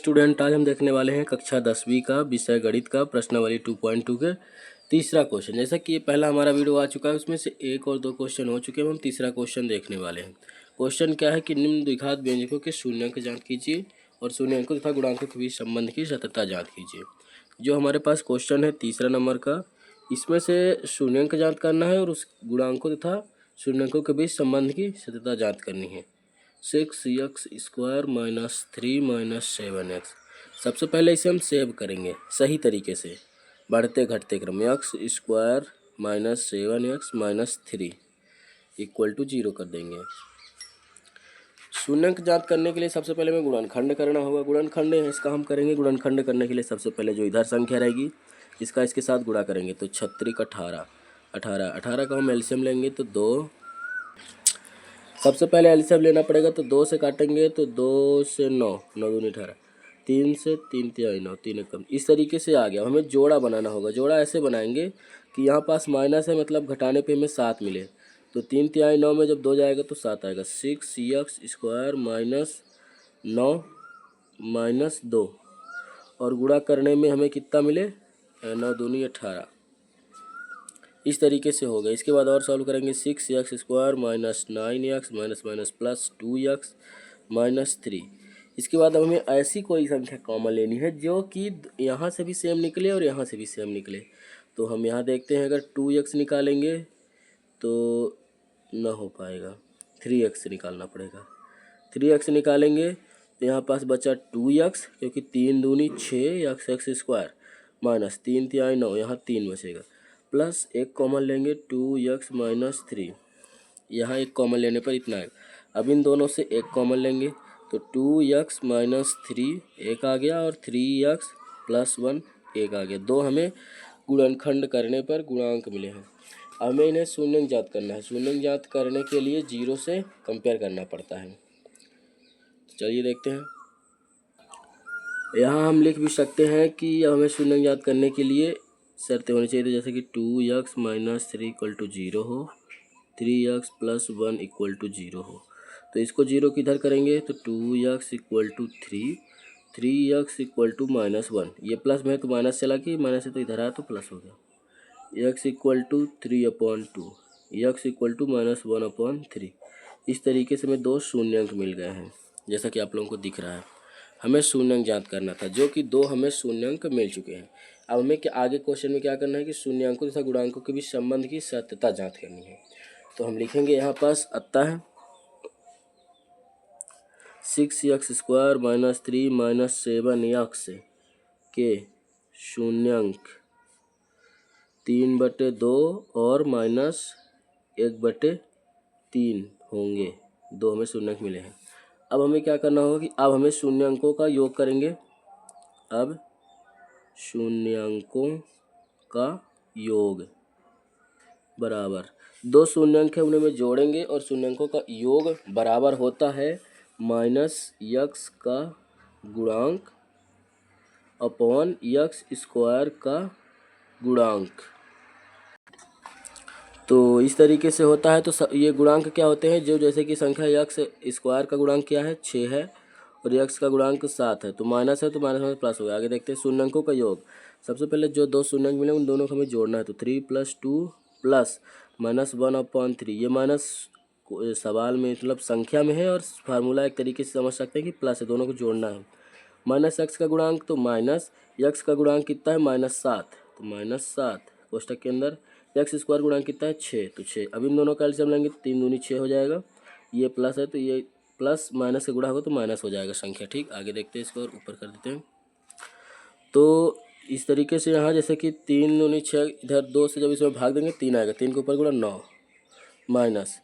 Student, आज हम देखने वाले हैं कक्षा 10वीं का विषय गणित का प्रश्नावली 2.2 के तीसरा क्वेश्चन। जैसा कि ये पहला हमारा वीडियो आ चुका है, उसमें से एक और दो क्वेश्चन हो चुके हैं, हम तीसरा क्वेश्चन देखने वाले हैं। क्वेश्चन क्या है कि निम्न द्विघात व्यंजकों के शून्यांक ज्ञात कीजिए और शून्यांकों तथा गुणांकों के बीच संबंध की सत्यता ज्ञात कीजिए। जो हमारे पास क्वेश्चन है तीसरा नंबर का, इसमें से शून्यांक ज्ञात करना है और उस गुणांकों तथा शून्यांकों के बीच संबंध की सत्यता ज्ञात करनी है। 6x² - 3 - 7x। सबसे पहले इसे हम सेव करेंगे सही तरीके से, बढ़ते घटते क्रम। x² - 7x - 3 = 0 कर देंगे। शून्यांक ज्ञात करने के लिए सबसे पहले हमें गुणनखंड करना होगा। गुणनखंड है, इसका हम करेंगे। गुणनखंड करने के लिए सबसे पहले जो इधर संख्या रहेगी इसका इसके साथ गुणा करेंगे, तो 36 18 18 18 का हम एलसीएम लेंगे तो 2। सबसे पहले एलसीएम लेना पड़ेगा, तो 2 से काटेंगे तो 2 से 9 9 दूनी 18, 3 से 3 तिहाई 9 3 एकम। इस तरीके से आ गया। हमें जोड़ा बनाना होगा। जोड़ा ऐसे बनाएंगे कि यहाँ पास माइनस है, मतलब घटाने पे हमें 7 मिले, तो 3 तिहाई 9 में जब 2 जाएगा तो 7 आएगा। 6x² - 9 - 2 और गुणा करने में हमें कितना मिले, 9 दूनी 18। इस तरीके से हो गया। इसके बाद और सॉल्व करेंगे। 6x² - 9x +2x -3। इसके बाद अब हमें ऐसी कोई संख्या कॉमन लेनी है जो कि यहाँ से भी सेम निकले और यहाँ से भी सेम निकले। तो हम यहाँ देखते हैं, अगर 2x निकालेंगे तो न हो पाएगा, 3x निकालना पड़ेगा। 3x निकालेंगे तो यहाँ पास बचा 2x, क्योंकि 3 दूनी 6 x² माइनस 3 तिहाई 9, यहाँ 3 बचेगा, प्लस एक कॉमन लेंगे 2x - 3। यहाँ एक कॉमन लेने पर इतना आएगा। अब इन दोनों से एक कॉमन लेंगे तो 2x - 3 एक आ गया और 3x + 1 एक आ गया। 2 हमें गुणनखंड करने पर गुणांक मिले हैं। अब हमें इन्हें शून्यांक ज्ञात करना है। शून्यांक ज्ञात करने के लिए 0 से कंपेयर करना पड़ता है। चलिए देखते हैं। यहाँ हम लिख भी सकते हैं कि हमें शून्यांक ज्ञात करने के लिए शर्तें होनी चाहिए, जैसे कि 2x - 3 = 0 हो, 3x + 1 = 0 हो। तो इसको 0 किधर करेंगे, तो 2x = 3, 3x = -1। ये प्लस में है तो माइनस चला कि माइनस है तो इधर आया तो प्लस हो गया। x = 3/2, x = -1/3। इस तरीके से हमें 2 शून्यांक मिल गए हैं, जैसा कि आप लोगों को दिख रहा है। हमें शून्यांक ज्ञात करना था, जो कि 2 हमें शून्यांक मिल चुके हैं। अब हमें क्या आगे क्वेश्चन में क्या करना है कि शून्यांकों तथा गुणांकों के बीच संबंध की सत्यता ज्ञात करनी है। तो हम लिखेंगे यहाँ पास अतः 6x² - 3 - 7x के शून्यांक 3/2 और -1/3 होंगे। 2 हमें शून्यांक मिले हैं। अब हमें क्या करना होगा कि अब हमें शून्यांकों का योग करेंगे। अब शून्यांकों का योग बराबर 2 शून्यांक है, उन्हें में जोड़ेंगे और शून्यांकों का योग बराबर होता है -x का गुणांक अपॉन x² का गुणांक। तो इस तरीके से होता है। तो ये गुणांक क्या होते हैं, जो जैसे कि संख्या x² का गुणांक क्या है, 6 है, और x का गुणांक 7 है, तो माइनस है तो माइनस में प्लस हो गया। आगे देखते हैं शून्यांकों का योग। सबसे पहले जो 2 शून्यांक मिले उन दोनों को हमें जोड़ना है, तो 3 + 2 प्लस -1/3। ये माइनस सवाल में मतलब संख्या में है और फार्मूला एक तरीके से समझ सकते हैं कि प्लस है, दोनों को जोड़ना है। -x का गुणांक, तो माइनस x का गुणांक कितना है, -7, तो -7 कोष्टक के अंदर x² गुणांक कितना है, 6, तो 6। अब इन दोनों का एलसीएम लेंगे, 3 दूनी 6 हो जाएगा। ये प्लस है तो ये प्लस माइनस से गुणा होगा तो माइनस हो जाएगा संख्या। ठीक, आगे देखते हैं, इसको और ऊपर कर देते हैं। तो इस तरीके से यहाँ जैसे कि 3 दूनी 6, इधर 2 से जब इसमें भाग देंगे 3 आएगा, 3 के ऊपर गुणा 9 माइनस,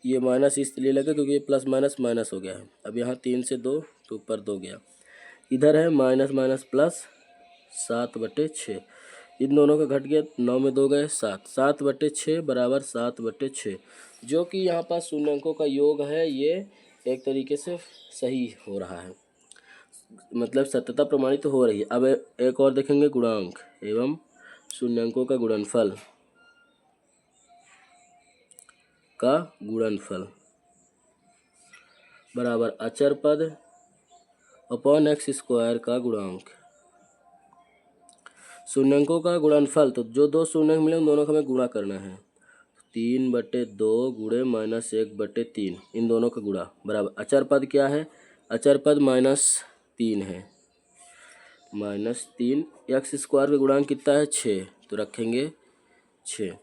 ये माइनस इसलिए लगा क्योंकि ये प्लस माइनस माइनस हो गया है। अब यहाँ 3 से 2 तो ऊपर 2 गया, इधर है माइनस माइनस प्लस 7/6। इन दोनों का घट गया, 9 में 2 गए 7, 7/6 बराबर 7/6, जो कि यहाँ पास शून्यांकों का योग है। ये एक तरीके से सही हो रहा है, मतलब सत्यता प्रमाणित हो रही है। अब एक और देखेंगे, गुणांक एवं शून्यांकों का गुणनफल बराबर अचर पद अपॉन एक्स स्क्वायर का गुणांक। शून्यंकों का गुणनफल, तो जो दो शून्यंक मिले उन दोनों का हमें गुणा करना है। 3/2 गुणे -1/3, इन दोनों का गुणा बराबर अचर पद क्या है, अचर पद -3 है। -3 एक्स स्क्वायर का गुणांक कितना है 6, तो रखेंगे 6।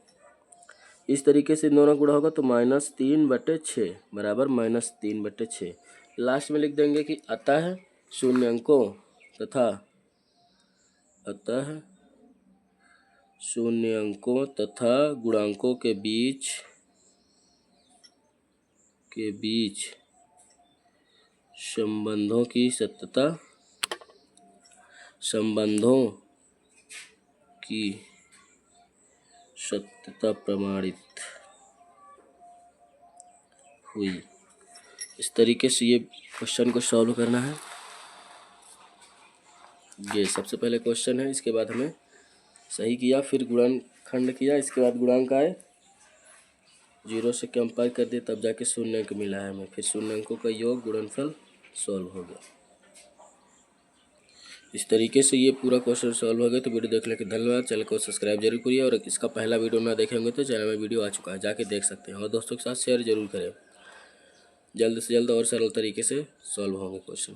इस तरीके से इन दोनों का गुणा होगा तो -3/6 बराबर -3/6। लास्ट में लिख देंगे कि अतः शून्यंकों तथा गुणांकों के बीच संबंधों की सत्यता प्रमाणित हुई। इस तरीके से ये क्वेश्चन को सॉल्व करना है। ये सबसे पहले क्वेश्चन है, इसके बाद हमें सही किया, फिर गुणनखंड किया, इसके बाद गुणांक आए, 0 से कंपेयर कर दिए, तब जाके शून्यंक मिला है हमें, फिर शून्यंकों का योग गुणनफल सॉल्व हो गया। इस तरीके से ये पूरा क्वेश्चन सॉल्व हो गया। तो वीडियो देखने के धन्यवाद। चैनल को सब्सक्राइब जरूर करिए, और इसका पहला वीडियो ना देखे होंगे तो चैनल में वीडियो आ चुका है, जाके देख सकते हैं, और दोस्तों के साथ शेयर जरूर करें। जल्द से जल्द और सरल तरीके से सॉल्व होंगे क्वेश्चन।